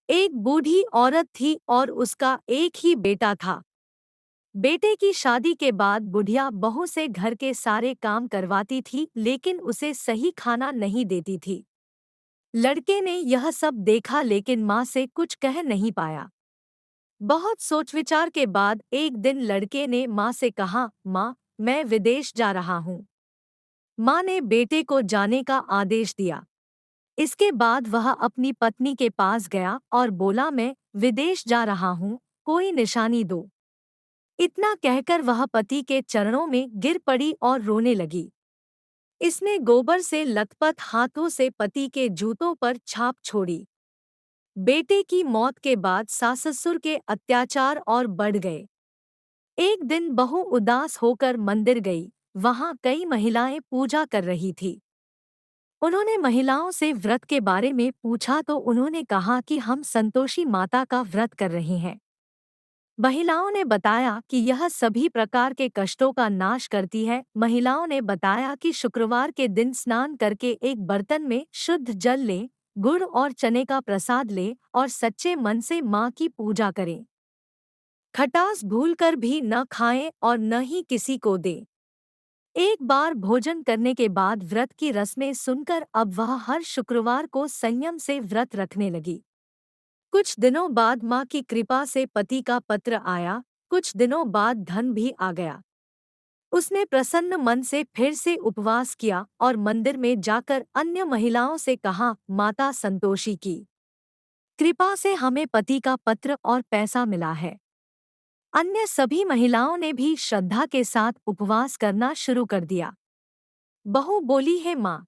एक बूढ़ी औरत थी और उसका एक ही बेटा था। बेटे की शादी के बाद बुढ़िया बहू से घर के सारे काम करवाती थी, लेकिन उसे सही खाना नहीं देती थी। लड़के ने यह सब देखा लेकिन माँ से कुछ कह नहीं पाया। बहुत सोच विचार के बाद एक दिन लड़के ने माँ से कहा, माँ, मैं विदेश जा रहा हूँ। माँ ने बेटे को जाने का आदेश दिया। इसके बाद वह अपनी पत्नी के पास गया और बोला, मैं विदेश जा रहा हूँ, कोई निशानी दो। इतना कहकर वह पति के चरणों में गिर पड़ी और रोने लगी। इसने गोबर से लथपथ हाथों से पति के जूतों पर छाप छोड़ी। बेटे की मौत के बाद सास-ससुर के अत्याचार और बढ़ गए। एक दिन बहू उदास होकर मंदिर गई। वहां कई महिलाएं पूजा कर रही थी। उन्होंने महिलाओं से व्रत के बारे में पूछा तो उन्होंने कहा कि हम संतोषी माता का व्रत कर रहे हैं। महिलाओं ने बताया कि यह सभी प्रकार के कष्टों का नाश करती है। महिलाओं ने बताया कि शुक्रवार के दिन स्नान करके एक बर्तन में शुद्ध जल लें, गुड़ और चने का प्रसाद लें और सच्चे मन से माँ की पूजा करें। खटास भूलकर भी न खाएं और न ही किसी को दें। एक बार भोजन करने के बाद व्रत की रस्में सुनकर अब वह हर शुक्रवार को संयम से व्रत रखने लगी। कुछ दिनों बाद माँ की कृपा से पति का पत्र आया। कुछ दिनों बाद धन भी आ गया। उसने प्रसन्न मन से फिर से उपवास किया और मंदिर में जाकर अन्य महिलाओं से कहा, माता संतोषी की कृपा से हमें पति का पत्र और पैसा मिला है। अन्य सभी महिलाओं ने भी श्रद्धा के साथ उपवास करना शुरू कर दिया। बहू बोली, है माँ,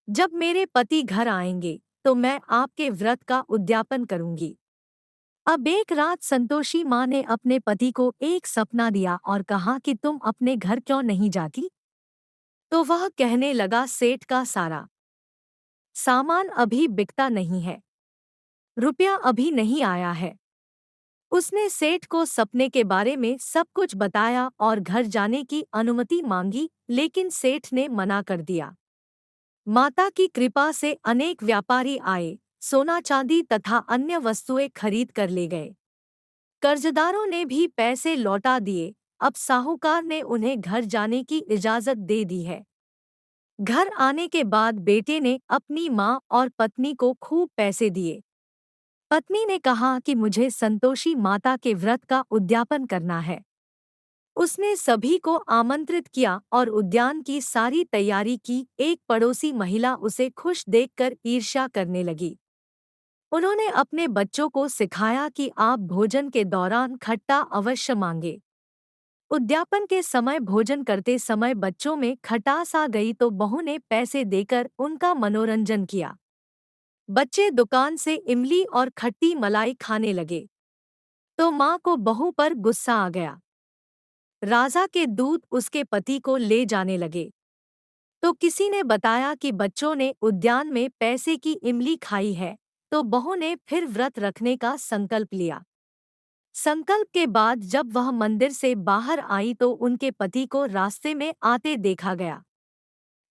जब मेरे पति घर आएंगे तो मैं आपके व्रत का उद्यापन करूंगी। अब एक रात संतोषी माँ ने अपने पति को एक सपना दिया और कहा कि तुम अपने घर क्यों नहीं जाती? तो वह कहने लगा, सेठ का सारा सामान अभी बिकता नहीं है, रुपया अभी नहीं आया है। उसने सेठ को सपने के बारे में सब कुछ बताया और घर जाने की अनुमति मांगी, लेकिन सेठ ने मना कर दिया। माता की कृपा से अनेक व्यापारी आए, सोना चांदी तथा अन्य वस्तुएं खरीद कर ले गए। कर्जदारों ने भी पैसे लौटा दिए। अब साहूकार ने उन्हें घर जाने की इजाजत दे दी है। घर आने के बाद बेटे ने अपनी माँ और पत्नी को खूब पैसे दिए। पत्नी ने कहा कि मुझे संतोषी माता के व्रत का उद्यापन करना है। उसने सभी को आमंत्रित किया और उद्यान की सारी तैयारी की। एक पड़ोसी महिला उसे खुश देखकर ईर्ष्या करने लगी। उन्होंने अपने बच्चों को सिखाया कि आप भोजन के दौरान खट्टा अवश्य मांगे। उद्यापन के समय भोजन करते समय बच्चों में खटास आ गई तो बहू ने पैसे देकर उनका मनोरंजन किया। बच्चे दुकान से इमली और खट्टी मलाई खाने लगे तो माँ को बहू पर गुस्सा आ गया। राजा के दूत उसके पति को ले जाने लगे तो किसी ने बताया कि बच्चों ने उद्यान में पैसे की इमली खाई है। तो बहू ने फिर व्रत रखने का संकल्प लिया। संकल्प के बाद जब वह मंदिर से बाहर आई तो उनके पति को रास्ते में आते देखा गया।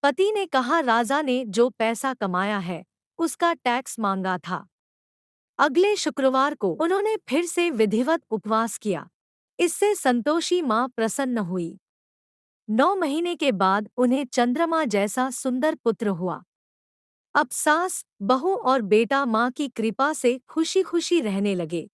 पति ने कहा, राजा ने जो पैसा कमाया है उसका टैक्स मांगा था। अगले शुक्रवार को उन्होंने फिर से विधिवत उपवास किया। इससे संतोषी माँ प्रसन्न हुई। 9 महीने के बाद उन्हें चंद्रमा जैसा सुंदर पुत्र हुआ। अब सास, बहू और बेटा माँ की कृपा से खुशी खुशी रहने लगे।